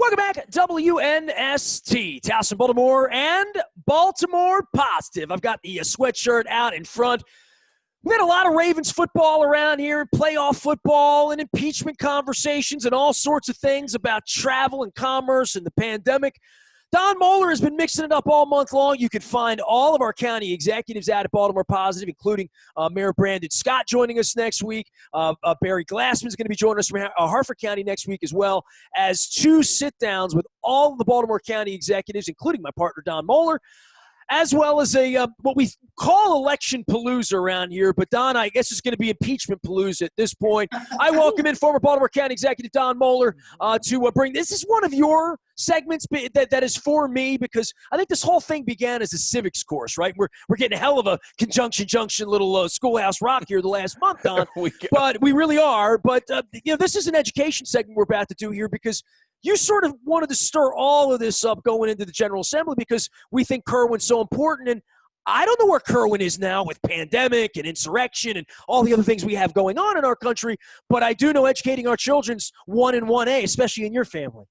Welcome back, WNST, Towson, Baltimore, and Baltimore Positive. I've got the sweatshirt out in front. We had a lot of Ravens football around here, playoff football and impeachment conversations and all sorts of things about travel and commerce and the pandemic. Don Moeller has been mixing it up all month long. You can find all of our county executives out at Baltimore Positive, including Mayor Makeda Scott joining us next week. Barry Glassman is going to be joining us from Harford County next week, as well as 2 sit-downs with all of the Baltimore County executives, including my partner Don Moeller, as well as what we call election palooza around here. But, Don, I guess it's going to be impeachment palooza at this point. I welcome in former Baltimore County Executive Don Moeller to bring – this is one of your segments that is for me, because I think this whole thing began as a civics course, right? We're getting a hell of a conjunction junction little schoolhouse rock here the last month, Don. But we really are. But, this is an education segment we're about to do here, because – you sort of wanted to stir all of this up going into the General Assembly because we think Kerwin's so important. And I don't know where Kerwin is now with pandemic and insurrection and all the other things we have going on in our country. But I do know educating our children's 1 and 1A, especially in your family.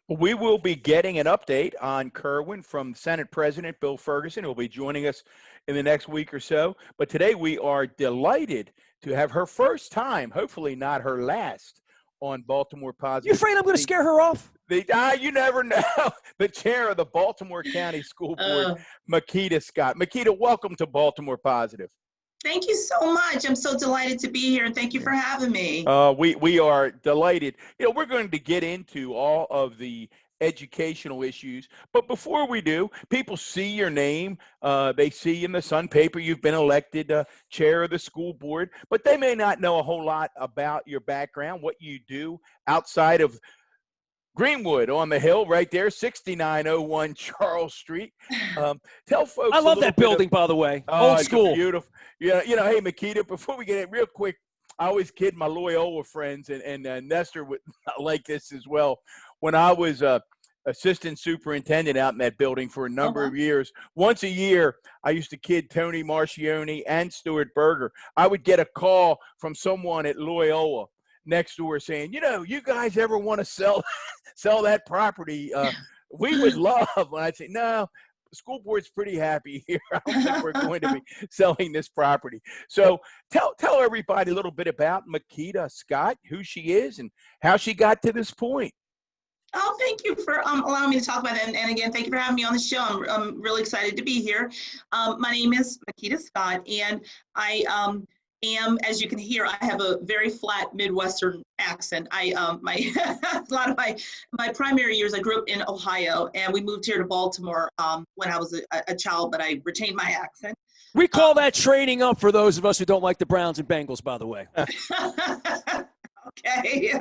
We will be getting an update on Kerwin from Senate President Bill Ferguson, who will be joining us in the next week or so. But today we are delighted to have her first time, hopefully not her last, on Baltimore Positive. You afraid I'm going to scare her off? You never know. The chair of the Baltimore County School Board, Makeda Scott. Makeda, welcome to Baltimore Positive. Thank you so much. I'm so delighted to be here, and thank you for having me. We are delighted. We're going to get into all of the educational issues, but before we do, people see your name. They see in the Sun paper you've been elected chair of the school board, but they may not know a whole lot about your background, what you do outside of Greenwood on the Hill, right there, 6901 Charles Street. Tell folks. I love that building, by the way. Old school. Beautiful. Yeah, hey, Makeda, before we get it real quick, I always kid my Loyola friends, and Nestor would like this as well. When I was assistant superintendent out in that building for a number of years, once a year, I used to kid Tony Marcioni and Stuart Berger. I would get a call from someone at Loyola next door saying, you guys ever want to sell that property? We would love. And I'd say, no, the school board's pretty happy here. I don't think we're going to be selling this property. So tell everybody a little bit about Makeda Scott, who she is and how she got to this point. Oh, thank you for allowing me to talk about it. And again, thank you for having me on the show. I'm really excited to be here. My name is Makeda Scott, and I am, as you can hear, I have a very flat Midwestern accent. A lot of my primary years, I grew up in Ohio, and we moved here to Baltimore when I was a child, but I retained my accent. We call that trading up for those of us who don't like the Browns and Bengals, by the way. Okay.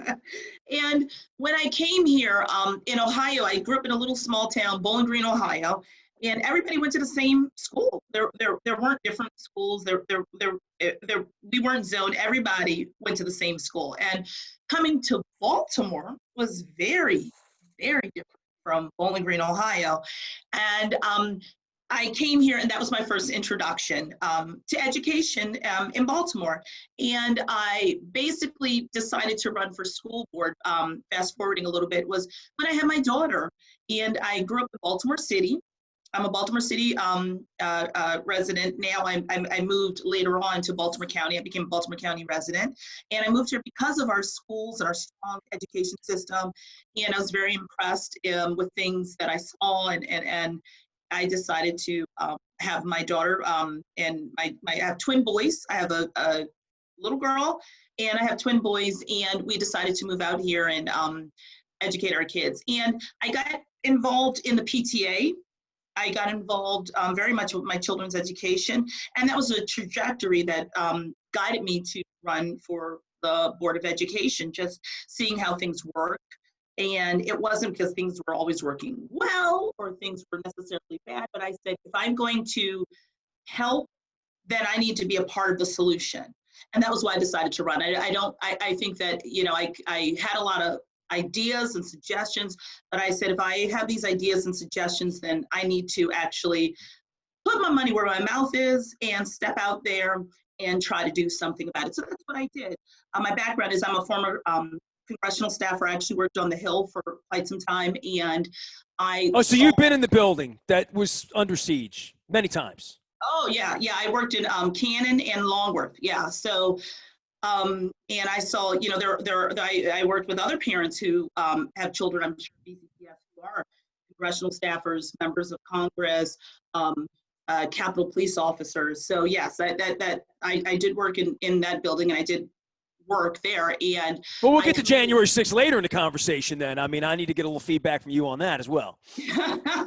And when I came here in Ohio, I grew up in a little small town, Bowling Green, Ohio, and everybody went to the same school. There weren't different schools. We weren't zoned. Everybody went to the same school. And coming to Baltimore was very, very different from Bowling Green, Ohio. And I came here, and that was my first introduction to education in Baltimore. And I basically decided to run for school board. Fast forwarding a little bit was when I had my daughter, and I grew up in Baltimore City. I'm a Baltimore City resident. Now I moved later on to Baltimore County. I became a Baltimore County resident. And I moved here because of our schools and our strong education system. And I was very impressed with things that I saw, and I decided to have my daughter, and I have twin boys. I have a little girl, and I have twin boys, and we decided to move out here and educate our kids. And I got involved in the PTA. I got involved very much with my children's education, and that was a trajectory that guided me to run for the Board of Education, just seeing how things work. And it wasn't because things were always working well or things were necessarily bad, but I said, if I'm going to help, then I need to be a part of the solution. And that was why I decided to run. I think that, I had a lot of ideas and suggestions, but I said, if I have these ideas and suggestions, then I need to actually put my money where my mouth is and step out there and try to do something about it. So that's what I did. My background is I'm a former congressional staffer. I actually worked on the Hill for quite some time, and Oh, so you've been in the building that was under siege many times. Oh yeah, yeah. I worked in Cannon and Longworth. Yeah. So, and I saw, I worked with other parents who have children. I'm sure BCPS who are congressional staffers, members of Congress, Capitol police officers. So yes, I did work in that building, and I did work there. And Well, we'll get to January 6th later in the conversation then. I mean, I need to get a little feedback from you on that as well.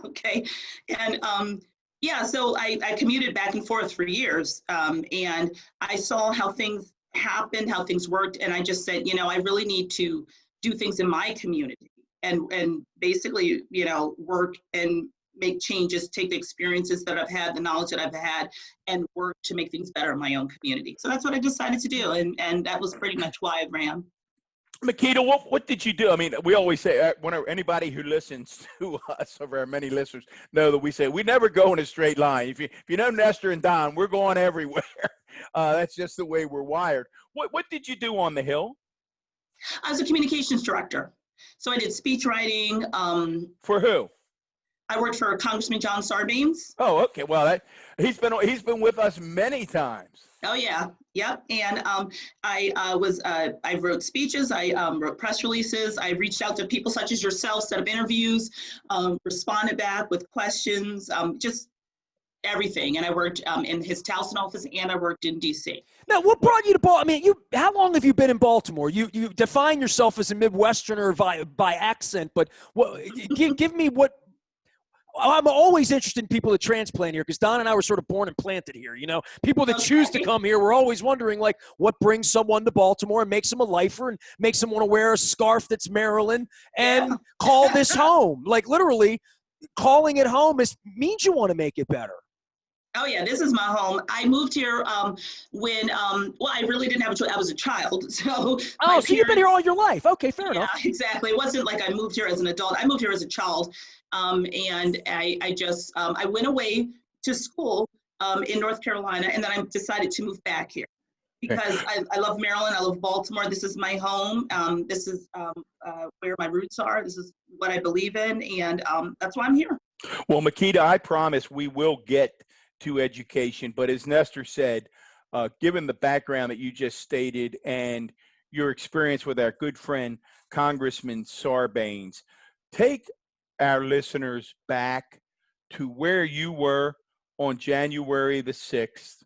okay. And yeah, so I commuted back and forth for years, and I saw how things happened, how things worked, and I just said, I really need to do things in my community and basically, work and make changes, take the experiences that I've had, the knowledge that I've had, and work to make things better in my own community. So that's what I decided to do, and that was pretty much why I ran. Makeda, what did you do? I mean, we always say, whenever anybody who listens to us, of our many listeners, know that we say we never go in a straight line. If you know Nestor and Don, we're going everywhere. That's just the way we're wired. What did you do on the Hill? I was a communications director, so I did speech writing. For who? I worked for Congressman John Sarbanes. Oh, okay. Well, he's been with us many times. Oh yeah, yep. And I wrote speeches, I wrote press releases, I reached out to people such as yourself, set up interviews, responded back with questions, just everything. And I worked in his Towson office, and I worked in DC. Now, what brought you to Baltimore? I mean, how long have you been in Baltimore? You define yourself as a Midwesterner by accent, but give me what. I'm always interested in people that transplant here because Don and I were sort of born and planted here. People that choose to come here, we're always wondering, like, what brings someone to Baltimore and makes them a lifer and makes them want to wear a scarf that's Maryland and call this home. Like, literally, calling it home means you want to make it better. Oh yeah, this is my home. I moved here when I really didn't have a choice. I was a child, so. Oh, so you've been here all your life? Okay, fair enough. Yeah, exactly. It wasn't like I moved here as an adult. I moved here as a child, and I just I went away to school in North Carolina, and then I decided to move back here because I love Maryland. I love Baltimore. This is my home. This is where my roots are. This is what I believe in, and that's why I'm here. Well, Makeda, I promise we will get to education, but as Nestor said, given the background that you just stated and your experience with our good friend Congressman Sarbanes, take our listeners back to where you were on January the 6th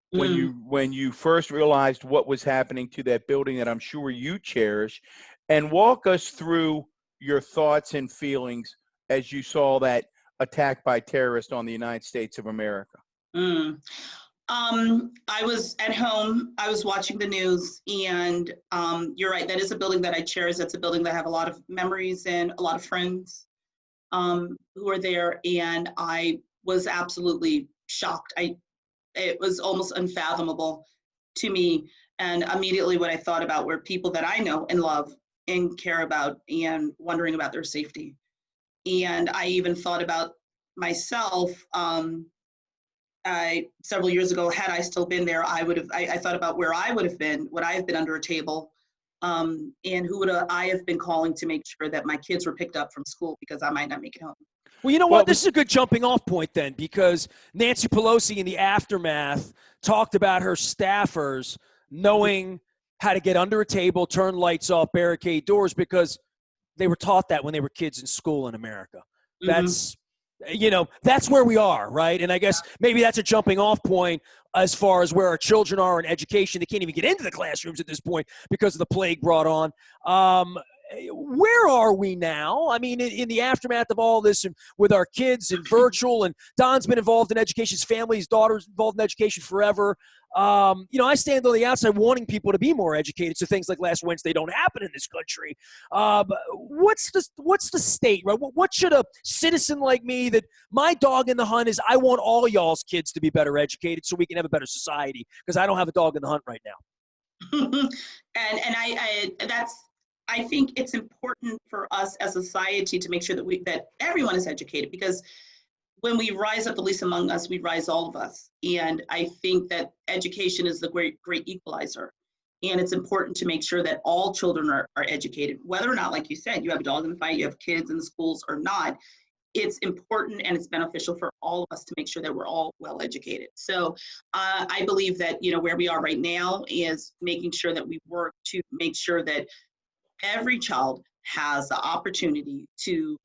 when you first realized what was happening to that building that I'm sure you cherish, and walk us through your thoughts and feelings as you saw that attack by terrorists on the United States of America. I was at home, I was watching the news, and you're right, that is a building that I cherish. That's a building that I have a lot of memories in, a lot of friends who are there, and I was absolutely shocked. It was almost unfathomable to me, and immediately what I thought about were people that I know and love and care about and wondering about their safety. And I even thought about myself. Several years ago, had I still been there, I thought about where I would have been, would I have been under a table, and who would I have been calling to make sure that my kids were picked up from school because I might not make it home. Well, you know what? This is a good jumping off point then, because Nancy Pelosi in the aftermath talked about her staffers knowing how to get under a table, turn lights off, barricade doors, because they were taught that when they were kids in school in America. That's where we are, right? And I guess maybe that's a jumping off point as far as where our children are in education. They can't even get into the classrooms at this point because of the plague brought on. Where are we now? I mean, in the aftermath of all this, and with our kids and virtual, and Don's been involved in education, his family, his daughter's involved in education forever. I stand on the outside wanting people to be more educated so things like last Wednesday don't happen in this country. What's the state, right? What should a citizen like me, that my dog in the hunt is, I want all y'all's kids to be better educated so we can have a better society, because I don't have a dog in the hunt right now. I think it's important for us as a society to make sure that everyone is educated, because when we rise up, the least among us, we rise all of us. And I think that education is the great equalizer. And it's important to make sure that all children are educated, whether or not, like you said, you have a dog in the fight, you have kids in the schools or not. It's important and it's beneficial for all of us to make sure that we're all well educated. So I believe that, you know, where we are right now is making sure that we work to make sure that every child has the opportunity to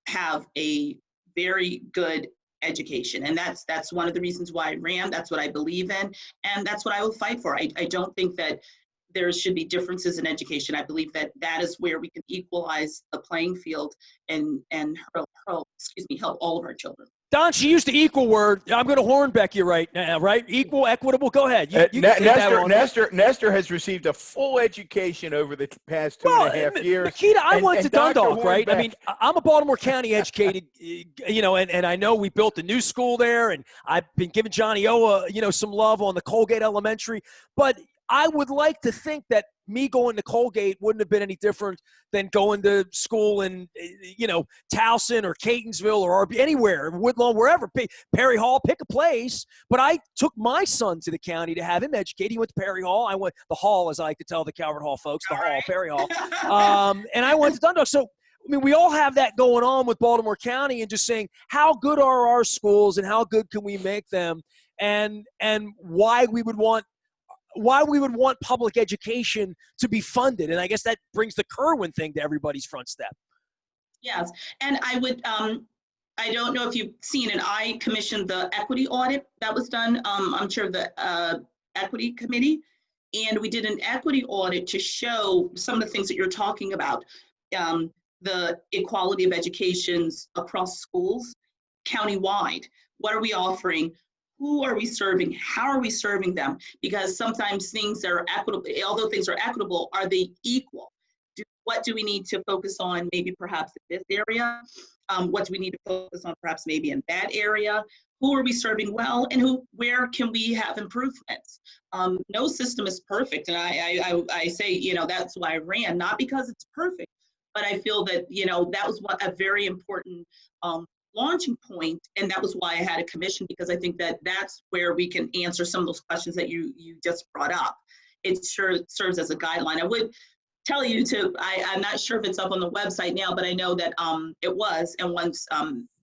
have a very good education. And that's one of the reasons why I ran. That's what I believe in. And that's what I will fight for. I don't think that there should be differences in education. I believe that that is where we can equalize the playing field and help all of our children. Don, she used the equal word. I'm going to Hornbeck you right now, right? Equal, equitable. Go ahead. You can take that one. Nestor has received a full education over the past two and a half years. Makeda, I went to Dundalk, right? Hornbeck. I mean, I'm a Baltimore County educated, you know, and I know we built a new school there, and I've been giving Johnny Owa, you know, some love on the Colgate Elementary. But I would like to think that me going to Colgate wouldn't have been any different than going to school in, you know, Towson or Catonsville or anywhere, Woodlawn, wherever, Perry Hall, pick a place. But I took my son to the county to have him educated. He went to Perry Hall. I went the Hall, as I like to tell the Calvert Hall folks, the Hall, Perry Hall. And I went to Dundalk. So, I mean, we all have that going on with Baltimore County and just saying, how good are our schools and how good can we make them, and why we would want public education to be funded. And I guess that brings the Kerwin thing to everybody's front step. Yes, and I would, I don't know if you've seen it, I commissioned the equity audit that was done. I'm chair of the equity committee, and we did an equity audit to show some of the things that you're talking about, the equality of educations across schools, countywide. What are we offering? Who are we serving? How are we serving them? Because sometimes things are equitable, although things are equitable, are they equal? What do we need to focus on maybe perhaps in this area? What do we need to focus on perhaps maybe in that area? Who are we serving well, and where can we have improvements? No system is perfect, and I say, you know, that's why I ran, not because it's perfect, but I feel that, you know, that was a very important launching point, and that was why I had a commission, because I think that that's where we can answer some of those questions that you just brought up. It sure serves as a guideline. I would tell you to, I'm not sure if it's up on the website now, but I know that it was, and once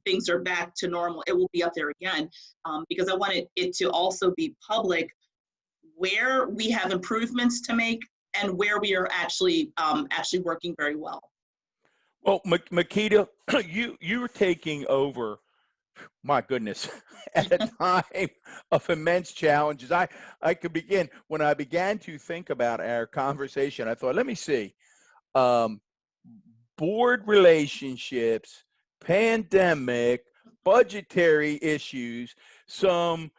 things are back to normal, it will be up there again, because I wanted it to also be public where we have improvements to make and where we are actually working very well. Well, Makeda, you were taking over, my goodness, at a time of immense challenges. I could begin, when I began to think about our conversation, I thought, let me see, board relationships, pandemic, budgetary issues, some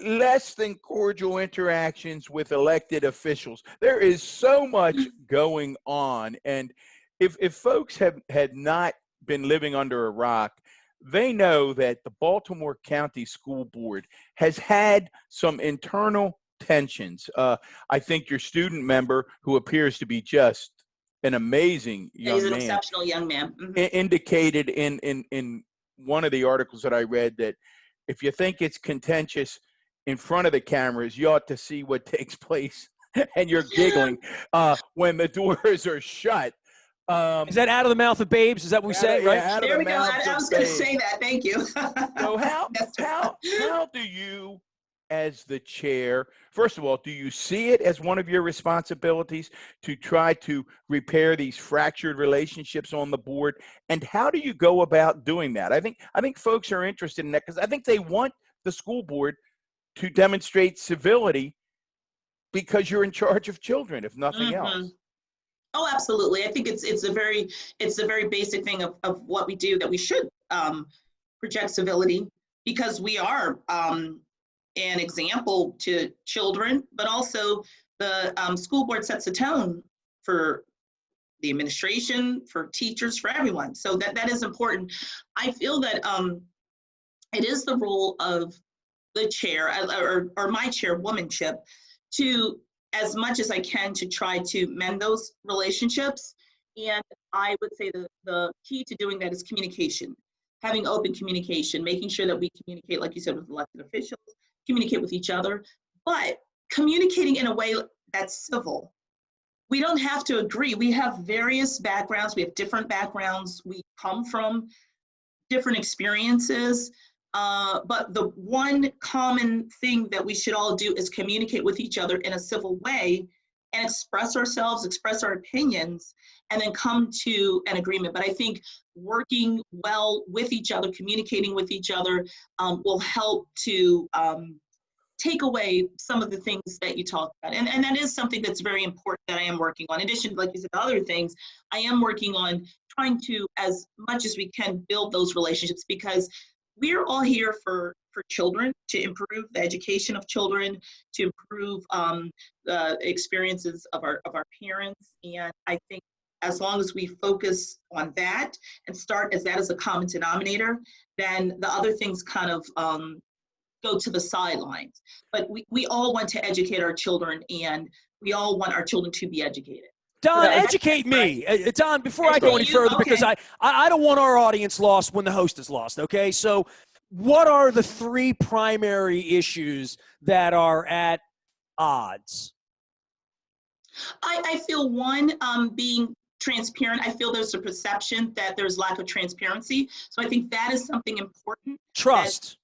less than cordial interactions with elected officials. There is so much going on, and if folks had not been living under a rock, they know that the Baltimore County School Board has had some internal tensions. I think your student member, who appears to be just an amazing young man, exceptional young man, indicated in one of the articles that I read that if you think it's contentious in front of the cameras, you ought to see what takes place, and you're giggling when the doors are shut. Is that out of the mouth of babes? Is that what we say, right? Yeah, there we go. I was going to say that. Thank you. So how do you, as the chair, first of all, do you see it as one of your responsibilities to try to repair these fractured relationships on the board? And how do you go about doing that? I think folks are interested in that, because I think they want the school board to demonstrate civility, because you're in charge of children, if nothing else. Oh, absolutely. I think it's a very basic thing of what we do, that we should project civility, because we are an example to children, but also the school board sets a tone for the administration, for teachers, for everyone. So that is important. I feel that it is the role of the chair, or my chairwomanship, to, as much as I can, to try to mend those relationships. And I would say the key to doing that is communication, having open communication, making sure that we communicate, like you said, with elected officials, communicate with each other, but communicating in a way that's civil. We don't have to agree. We have various backgrounds. We have different backgrounds. We come from different experiences. But the one common thing that we should all do is communicate with each other in a civil way and express ourselves, express our opinions, and then come to an agreement. But I think working well with each other, communicating with each other will help to take away some of the things that you talked about. And that is something that's very important that I am working on. In addition, like you said, to other things, I am working on trying to, as much as we can, build those relationships, because we're all here for children, to improve the education of children, to improve the experiences of our parents. And I think as long as we focus on that and start as that as a common denominator, then the other things kind of go to the sidelines. But we all want to educate our children, and we all want our children to be educated. Don, So educate me. Don, before I go any Educate you? further, Okay. because I don't want our audience lost when the host is lost, okay? So what are the three primary issues that are at odds? I feel one, being transparent. I feel there's a perception that there's lack of transparency. So I think that is something important. Trust.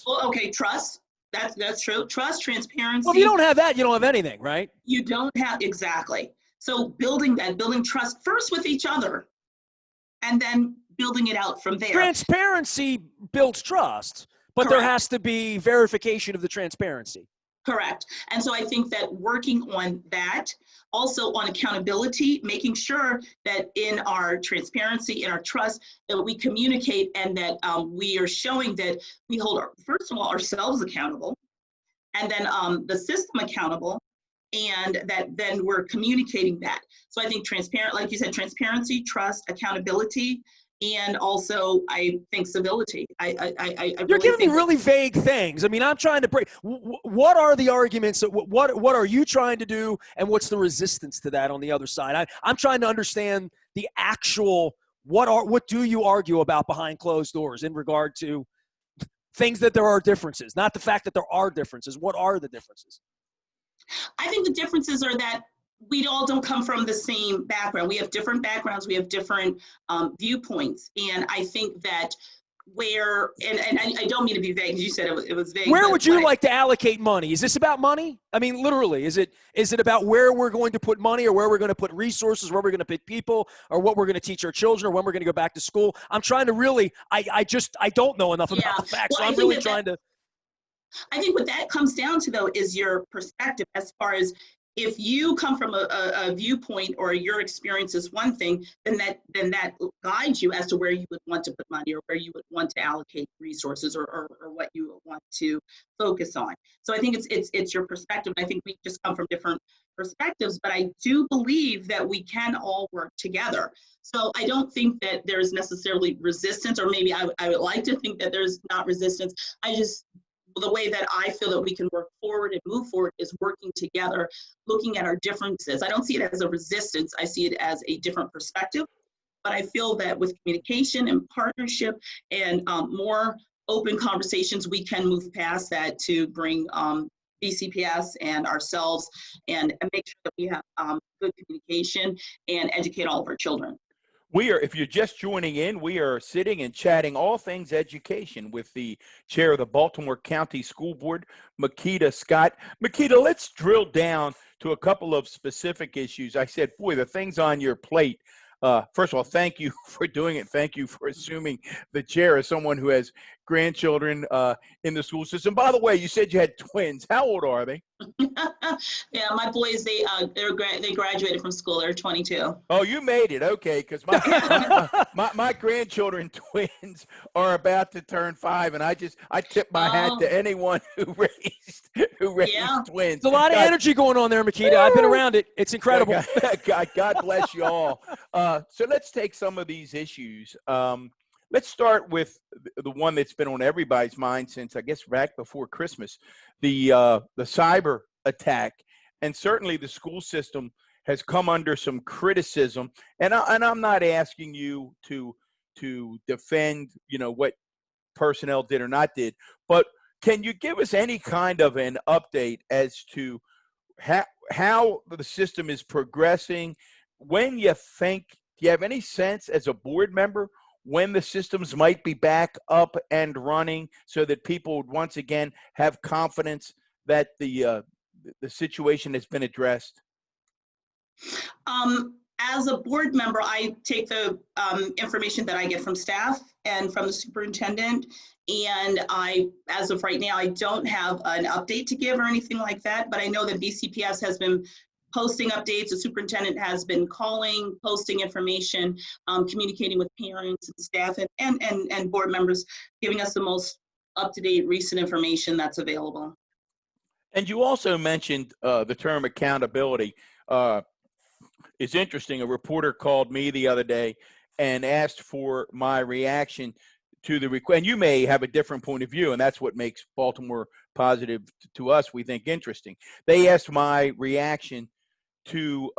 Well, okay, trust. That's true. Trust, transparency. Well, if you don't have that, you don't have anything, right? You don't have, exactly. So building trust first with each other, and then building it out from there. Transparency builds trust, but Correct. there has to be verification of the transparency. Correct. And so I think that working on that, also on accountability, making sure that in our transparency, in our trust, that we communicate, and that we are showing that we hold, first of all, ourselves accountable, and then the system accountable, and that then we're communicating that. So I think like you said, transparency, trust, accountability, and also I think civility. You're giving me really vague things. I mean, I'm trying to break. What are the arguments? What are you trying to do, and what's the resistance to that on the other side? I'm trying to understand the actual. What do you argue about behind closed doors in regard to things that there are differences, not the fact that there are differences. What are the differences? I think the differences are that we all don't come from the same background. We have different backgrounds. We have different viewpoints. And I think that and I don't mean to be vague, because you said it was vague. Where would you like to allocate money? Is this about money? I mean, literally, is it about where we're going to put money, or where we're going to put resources, where we're going to put people, or what we're going to teach our children, or when we're going to go back to school? I'm trying to really, I don't know enough about the facts. Well, so I'm really trying to. I think what that comes down to, though, is your perspective, as far as if you come from a viewpoint, or your experience is one thing, then that guides you as to where you would want to put money, or where you would want to allocate resources, or what you would want to focus on. So I think it's your perspective. I think we just come from different perspectives, but I do believe that we can all work together. So I don't think that there's necessarily resistance, or maybe I would like to think that there's not resistance. The way that I feel that we can work forward and move forward is working together, looking at our differences. I don't see it as a resistance. I see it as a different perspective. But I feel that with communication and partnership and more open conversations, we can move past that to bring BCPS and ourselves and make sure that we have good communication and educate all of our children. If you're just joining in, we are sitting and chatting all things education with the chair of the Baltimore County School Board, Makeda Scott. Makeda, let's drill down to a couple of specific issues. I said, boy, the things on your plate. First of all, thank you for doing it. Thank you for assuming the chair as someone who has grandchildren in the school system. By the way, you said you had twins. How old are they? Yeah, my boys, they graduated from school. They're 22. Oh, you made it. Okay, because my grandchildren twins are about to turn 5, and I tip my hat to anyone who raised twins. There's a lot of energy going on there, Makeda. I've been around it. It's incredible. God bless you all. So let's take some of these issues. Let's start with the one that's been on everybody's mind since, I guess, back before Christmas, the cyber attack. And certainly the school system has come under some criticism. And I'm not asking you to defend, what personnel did or not did, but can you give us any kind of an update as to how the system is progressing, when you think, do you have any sense as a board member when the systems might be back up and running so that people would once again have confidence that the situation has been addressed? As a board member, I take the information that I get from staff and from the superintendent. And as of right now, I don't have an update to give or anything like that, but I know that BCPS has been posting updates. The superintendent has been calling, posting information, communicating with parents and staff and board members, giving us the most up-to-date recent information that's available. And you also mentioned the term accountability. It's interesting. A reporter called me the other day and asked for my reaction to the request. And you may have a different point of view, and that's what makes Baltimore Positive to us, we think, interesting. They asked my reaction to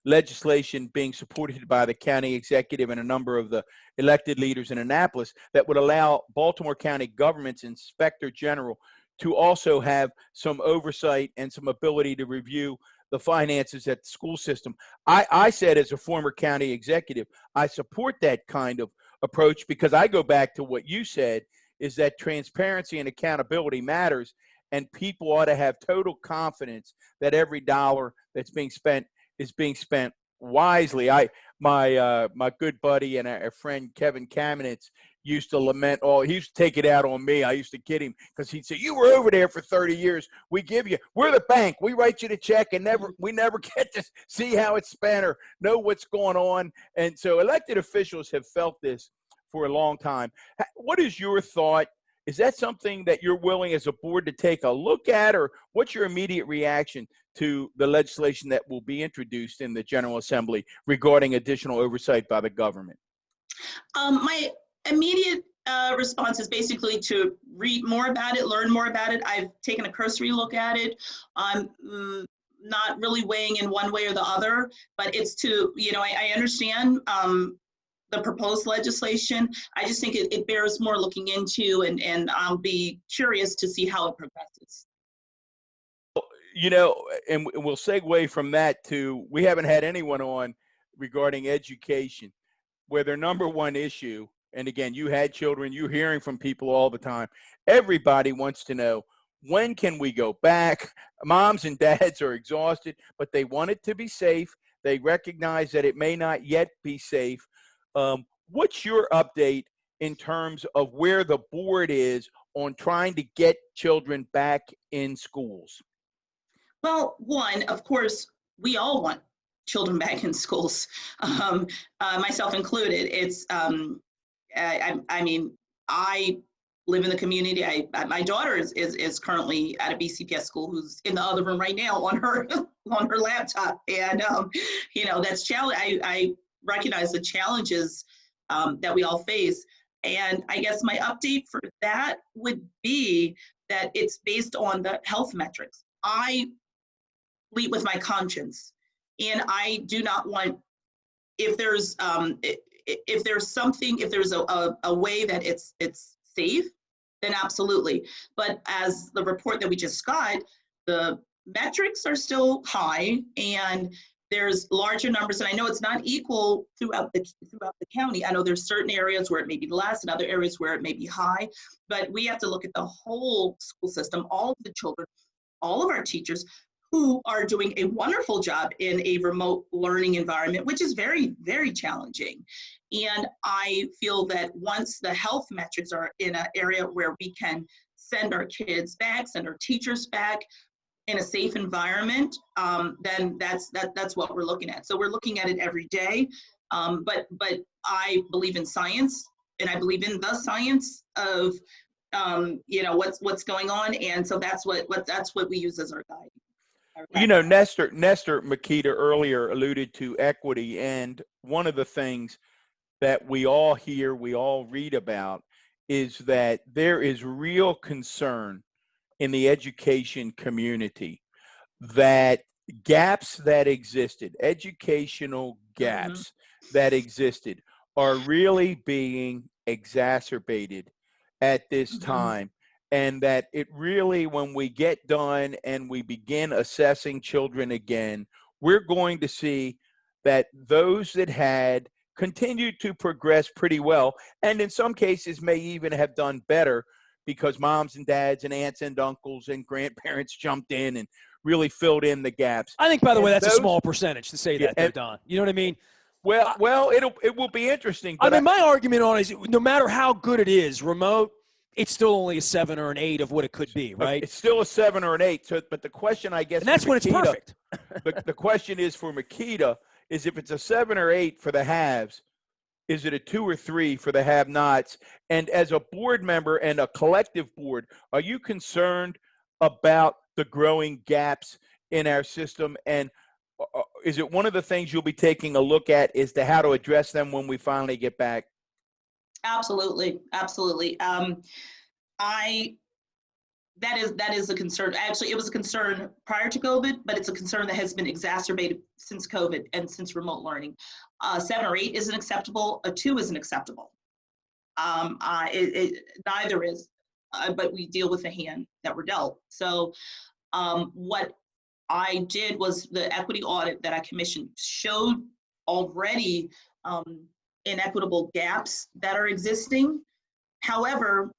legislation being supported by the county executive and a number of the elected leaders in Annapolis that would allow Baltimore County government's inspector general to also have some oversight and some ability to review the finances at the school system. I said, as a former county executive, I support that kind of approach because I go back to what you said, is that transparency and accountability matters, and people ought to have total confidence that every dollar that's being spent is being spent wisely. My good buddy and our friend Kevin Kamenetz used to lament he used to take it out on me. I used to kid him because he'd say, "You were over there for 30 years. We're the bank. We write you the check and we never get to see how it's spent or know what's going on." And so elected officials have felt this for a long time. What is your thought? Is that something that you're willing as a board to take a look at, or what's your immediate reaction to the legislation that will be introduced in the General Assembly regarding additional oversight by the government? My immediate response is basically to read more about it, learn more about it. I've taken a cursory look at it. I'm not really weighing in one way or the other, but it's to, I understand the proposed legislation. I just think it bears more looking into, and I'll be curious to see how it progresses. And we'll segue from that to, we haven't had anyone on regarding education, where their number one issue, and again, you had children, you're hearing from people all the time. Everybody wants to know, when can we go back? Moms and dads are exhausted, but they want it to be safe. They recognize that it may not yet be safe. What's your update in terms of where the board is on trying to get children back in schools? Well, one, of course, we all want children back in schools, myself included. It's, I mean, I live in the community. My daughter is currently at a BCPS school, who's in the other room right now on her laptop, and that's challenge. I recognize the challenges that we all face, and I guess my update for that would be that it's based on the health metrics. I lead with my conscience, and I do not want, if there's a way that it's safe, then absolutely. But as the report that we just got, the metrics are still high, and there's larger numbers, and I know it's not equal throughout the county. I know there's certain areas where it may be less and other areas where it may be high, but we have to look at the whole school system, all of the children, all of our teachers, who are doing a wonderful job in a remote learning environment, which is very, very challenging. And I feel that once the health metrics are in an area where we can send our kids back, send our teachers back in a safe environment, then that's what we're looking at. So we're looking at it every day. But I believe in science, and I believe in the science of what's going on, and so that's what we use as our guide. Nestor Makeda earlier alluded to equity, and one of the things that we all hear, we all read about, is that there is real concern in the education community that gaps that existed, educational gaps that existed, are really being exacerbated at this time. and that it really, when we get done and we begin assessing children again, we're going to see that those that had continued to progress pretty well, and in some cases may even have done better because moms and dads and aunts and uncles and grandparents jumped in and really filled in the gaps. I think, by the way, And that's a those, small percentage to say yeah, that, though, Don. You know what I mean? well, it will be interesting. I But mean, my argument on it is no matter how good it is, remote, it's still only a 7 or an 8 of what it could be, right? It's still a 7 or an 8. So, but the question, I guess, and that's for when it's Makeda, perfect. the question is for Makeda is if it's a 7 or 8 for the haves, is it a 2 or 3 for the have-nots? And as a board member and a collective board, are you concerned about the growing gaps in our system? And is it one of the things you'll be taking a look at as to how to address them when we finally get back? Absolutely, absolutely. That is a concern. Actually, it was a concern prior to COVID, but it's a concern that has been exacerbated since COVID and since remote learning. 7 or 8 isn't acceptable. A 2 isn't acceptable. Neither is, but we deal with the hand that we're dealt. So what I did was the equity audit that I commissioned showed already inequitable gaps that are existing. However,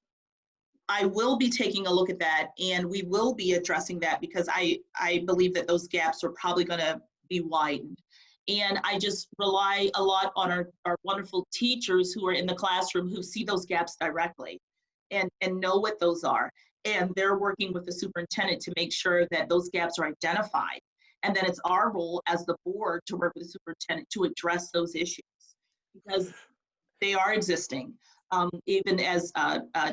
I will be taking a look at that, and we will be addressing that because I believe that those gaps are probably going to be widened. And I just rely a lot on our wonderful teachers who are in the classroom who see those gaps directly and know what those are. And they're working with the superintendent to make sure that those gaps are identified. And then it's our role as the board to work with the superintendent to address those issues because they are existing. Even as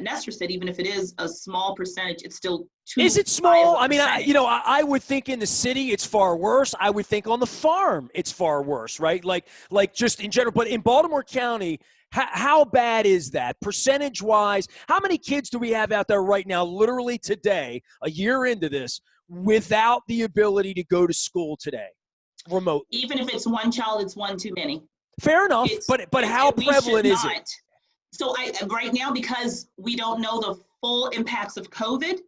Nestor said, even if it is a small percentage, it's still too Is it small? high of a I mean, percentage. I would think in the city it's far worse. I would think on the farm it's far worse, right? Like just in general. But in Baltimore County, how bad is that percentage-wise? How many kids do we have out there right now, literally today, a year into this, without the ability to go to school today, remotely? Even if it's one child, it's one too many. Fair enough, but how prevalent is it? So right now, because we don't know the full impacts of COVID,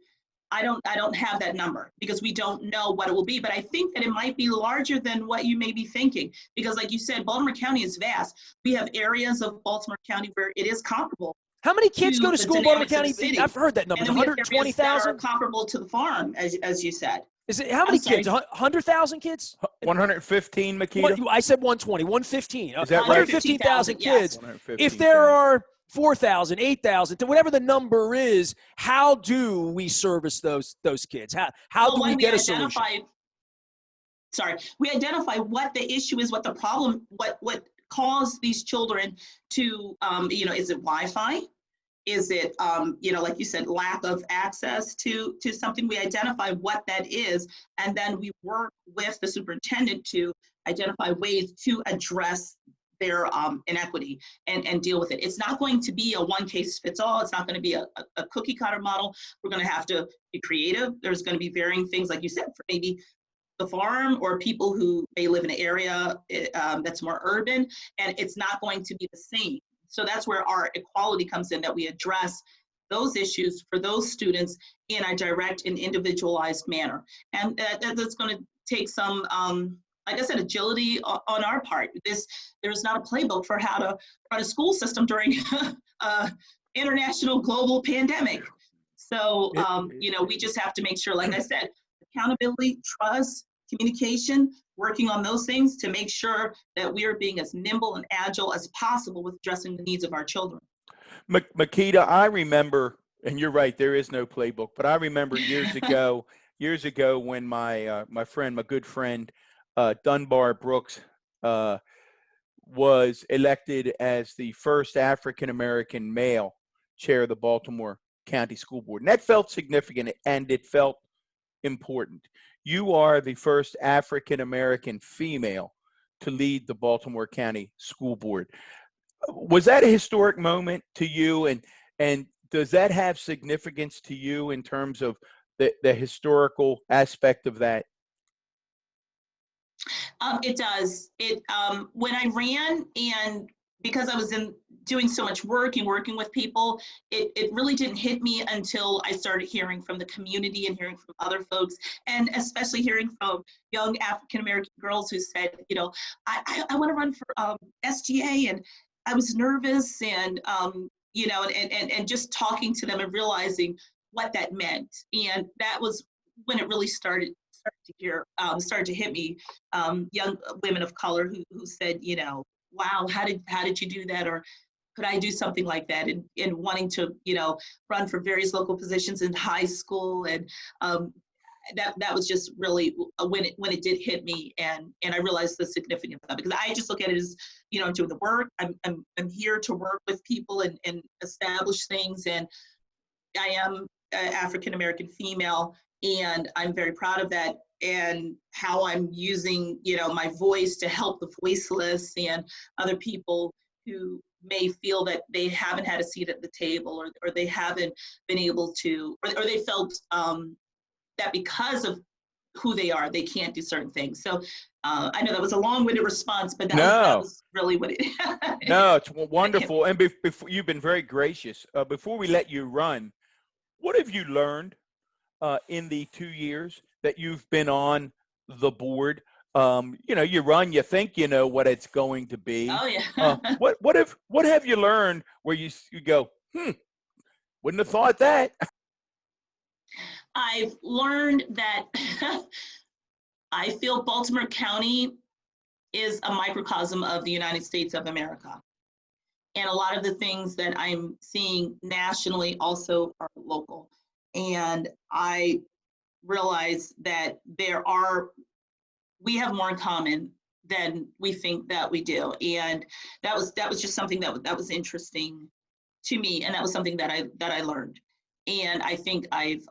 I don't have that number because we don't know what it will be. But I think that it might be larger than what you may be thinking because, like you said, Baltimore County is vast. We have areas of Baltimore County where it is comparable. How many kids go to school in Baltimore County? I've heard that number. And then 120,000 are comparable to the farm, as you said. Is it how many kids? 100,000 kids? 115, Makeda? I said 120, 115. Is that right? 115,000 kids. Yes. If there are 4,000, 8,000, whatever the number is, how do we service those kids? How do we get a solution? We identify what the issue is, what the problem, what caused these children to, is it Wi-Fi? Is it, like you said, lack of access to something? We identify what that is, and then we work with the superintendent to identify ways to address their inequity and deal with it. It's not going to be a one case fits all. It's not going to be a cookie cutter model. We're going to have to be creative. There's going to be varying things, like you said, for maybe the farm or people who may live in an area that's more urban, and it's not going to be the same. So that's where our equality comes in, that we address those issues for those students in a direct and individualized manner. And that's going to take some, like I said, agility on our part. There's not a playbook for how to run a school system during international global pandemic. So, we just have to make sure, like I said, accountability, trust, communication, working on those things to make sure that we are being as nimble and agile as possible with addressing the needs of our children. Makeda, I remember, and you're right, there is no playbook, but I remember years ago when my good friend Dunbar Brooks was elected as the first African-American male chair of the Baltimore County School Board. And that felt significant, and it felt important. You are the first African-American female to lead the Baltimore County School Board. Was that a historic moment to you, and does that have significance to you in terms of the historical aspect of that? It does. When I ran, and because I was in doing so much work and working with people, it really didn't hit me until I started hearing from the community and hearing from other folks, and especially hearing from young African-American girls who said, I want to run for SGA, and I was nervous, and and just talking to them and realizing what that meant. And that was when it really started to hit me, young women of color who said, wow, how did you do that? Or could I do something like that? And wanting to, run for various local positions in high school. And that was just really when it did hit me, and I realized the significance of it, because I just look at it as, I'm doing the work. I'm here to work with people and establish things. And I am an African-American female, and I'm very proud of that, and how I'm using, my voice to help the voiceless and other people who may feel that they haven't had a seat at the table, or they haven't been able to, or they felt that because of who they are, they can't do certain things. So I know that was a long-winded response, but that was really what it No, it's wonderful. And before, you've been very gracious. Before we let you run, what have you learned in the 2 years that you've been on the board? You run, you think you know what it's going to be. Oh yeah. What have you learned where you go, wouldn't have thought that? I've learned that I feel Baltimore County is a microcosm of the United States of America. And a lot of the things that I'm seeing nationally also are local. And I realize that we have more in common than we think that we do. And that was just something that was interesting to me. And that was something that I learned. And I think I've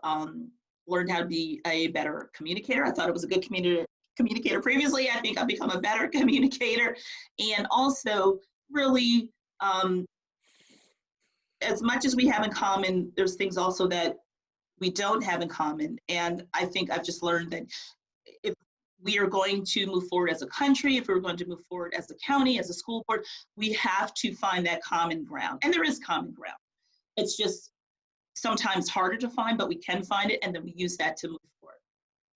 learned how to be a better communicator. I thought I was a good communicator previously. I think I've become a better communicator. And also really, as much as we have in common, there's things also that we don't have in common. And I think I've just learned that if we are going to move forward as a country, if we're going to move forward as a county, as a school board, we have to find that common ground. And there is common ground. It's just sometimes harder to find, but we can find it, and then we use that to move forward.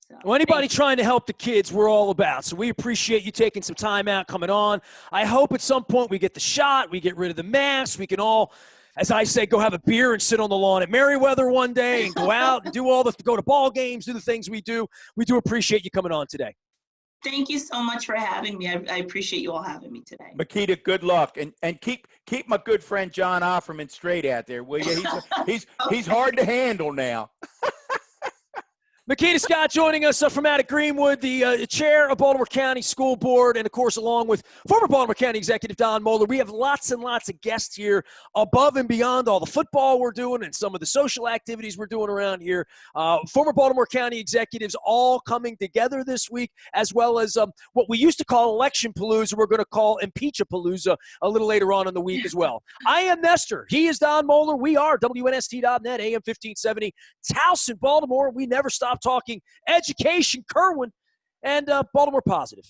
So, well, anybody trying to help the kids, we're all about. So we appreciate you taking some time out, coming on. I hope at some point we get the shot, we get rid of the masks, we can all, as I say, go have a beer and sit on the lawn at Merriweather one day and go out and go to ball games, do the things we do. We do appreciate you coming on today. Thank you so much for having me. I appreciate you all having me today. Makeda, good luck, and keep my good friend John Offerman straight out there, will you? He's hard to handle now. Makeda Scott joining us from out at Greenwood, the chair of Baltimore County School Board, and, of course, along with former Baltimore County Executive Don Moeller. We have lots and lots of guests here above and beyond all the football we're doing and some of the social activities we're doing around here. Former Baltimore County executives all coming together this week, as well as what we used to call Election Palooza, we're going to call Impeach-a-Palooza a little later on in the week as well. I am Nestor. He is Don Moeller. We are WNST.net, AM 1570, Towson, Baltimore. We never stop talking education, Kerwin, and Baltimore Positive.